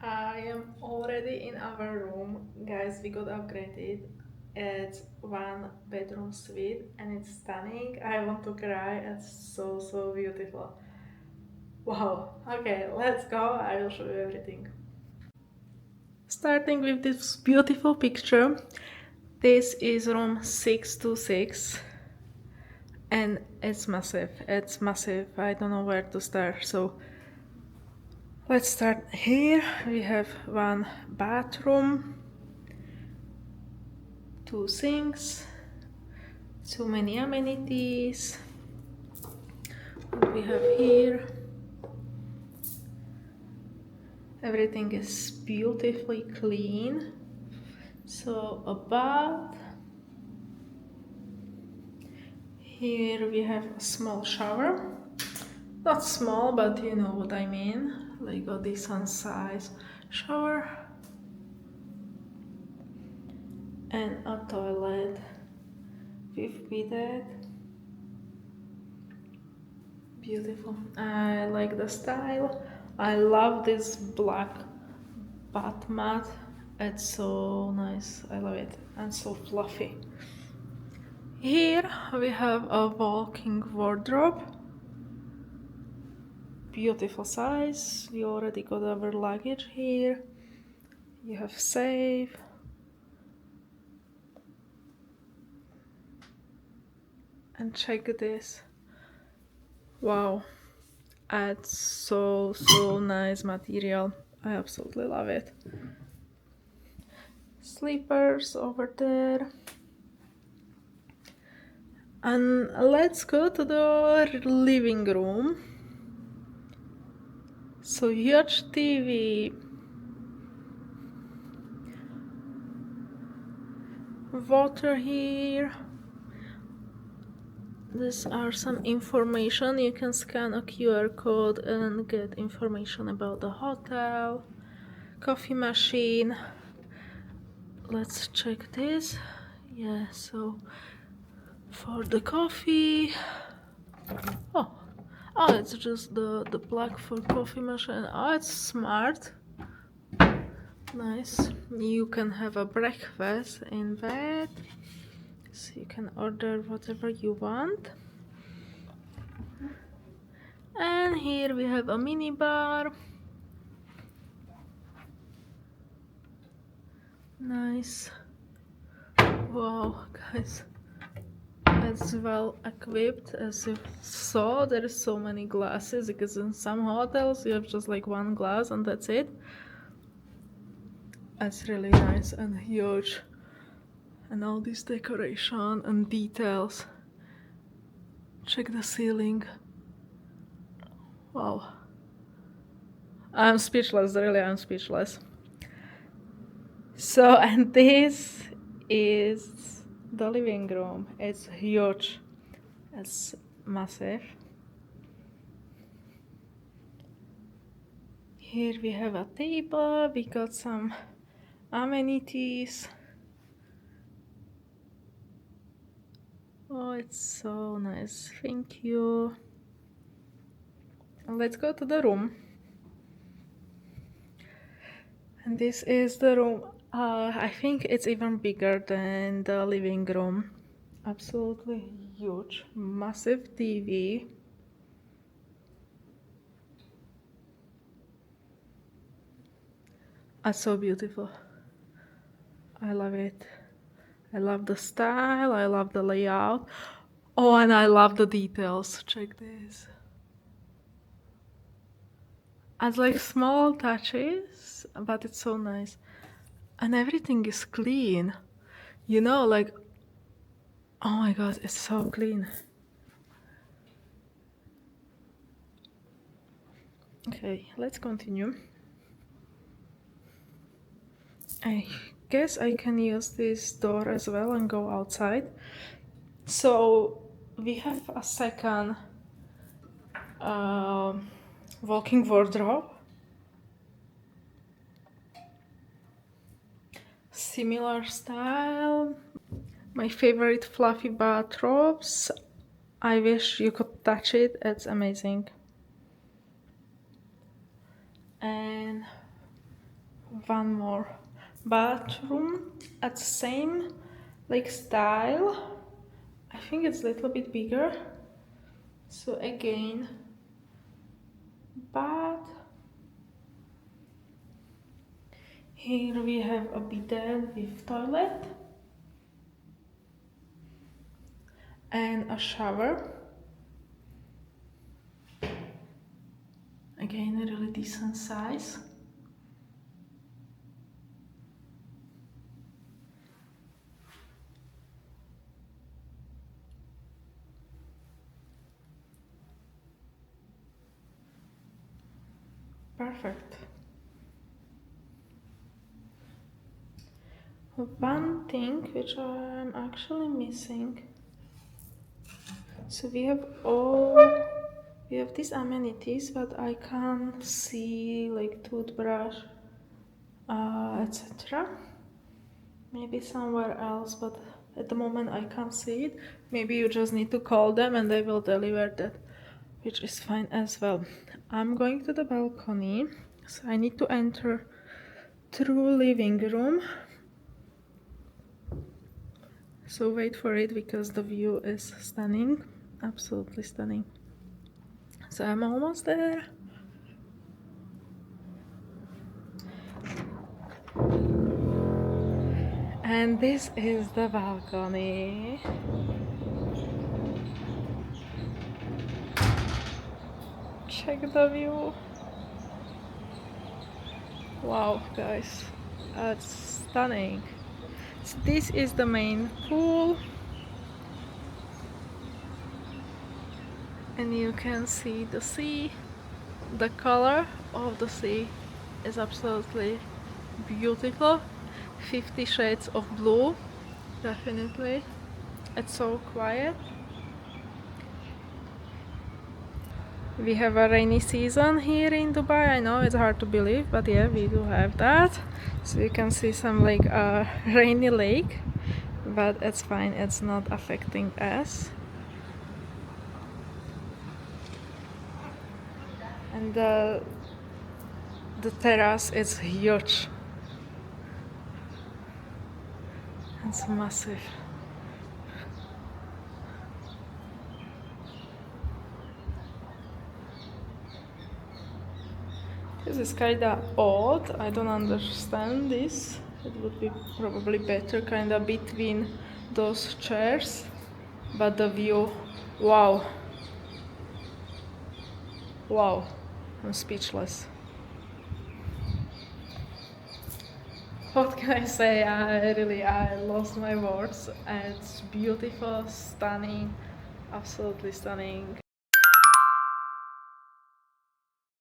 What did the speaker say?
I am already in our room. Guys, we got upgraded. It's one bedroom suite and it's stunning. I want to cry. It's so beautiful. Wow. Okay, let's go. I will show you everything. Starting with this beautiful picture. This is room 626 and it's massive. It's massive. I don't know where to start. So let's start here. We have one bathroom, two sinks, too many amenities. What we have here, everything is beautifully clean. So a bath. Here we have a small shower. Not small, but you know what I mean. Like a decent size shower. And a toilet with bidet. Beautiful. I like the style. I love this black bath mat. It's so nice. I love it. And so fluffy. Here we have a walking wardrobe. Beautiful size. We already got our luggage here. You have safe. And check this. Wow. It's so nice material. I absolutely love it. Sleepers over there. And let's go to the living room. So huge TV, water here. These are some information. You can scan a QR code and get information about the hotel. Coffee machine. Let's check this. Yeah, so for the coffee. Oh, it's just the plug for coffee machine. Oh, it's smart. Nice. You can have a breakfast in bed. So you can order whatever you want. And here we have a mini bar. Nice. Wow, guys. It's well equipped. As you saw, there is so many glasses because in some hotels you have just like one glass and that's it. It's really nice and huge. And all this decoration and details. Check the ceiling. Wow. I'm speechless, really, I'm speechless. So, and this is the living room. It's huge. It's massive. Here we have a table. We got some amenities. Oh, it's so nice. Thank you. Let's go to the room. And this is the room. I think it's even bigger than the living room. Absolutely huge, massive TV. It's so beautiful. I love it. I love the style, I love the layout. Oh, and I love the details. Check this. It's like small touches, but it's so nice. And everything is clean. You know, like, oh my god, it's so clean. Okay, let's continue. I guess I can use this door as well and go outside. So we have a second walking wardrobe. Similar style. My favorite fluffy bathrobes. I wish you could touch it, it's amazing. And one more bathroom at same like style. I think it's a little bit bigger. So again, bath. Here we have a bidet with toilet and a shower. Again, a really decent size. Perfect. One thing which I'm actually missing. So we have these amenities, but I can't see like toothbrush, etc. Maybe somewhere else, but at the moment I can't see it. Maybe you just need to call them and they will deliver that, which is fine as well. I'm going to the balcony, so I need to enter through living room. So wait for it because the view is stunning, absolutely stunning. So I'm almost there. And this is the balcony. Check the view. Wow, guys, that's stunning. So this is the main pool. And you can see the sea. The color of the sea is absolutely beautiful. 50 shades of blue, definitely. It's so quiet. We have a rainy season here in Dubai. I know it's hard to believe, but yeah, we do have that. So you can see some like a rainy lake, but it's fine, it's not affecting us. And the terrace is huge. It's massive. This is kinda odd. I don't understand this. It would be probably better kinda between those chairs. But the view, wow. Wow, I'm speechless. What can I say? I lost my words. It's beautiful, stunning, absolutely stunning.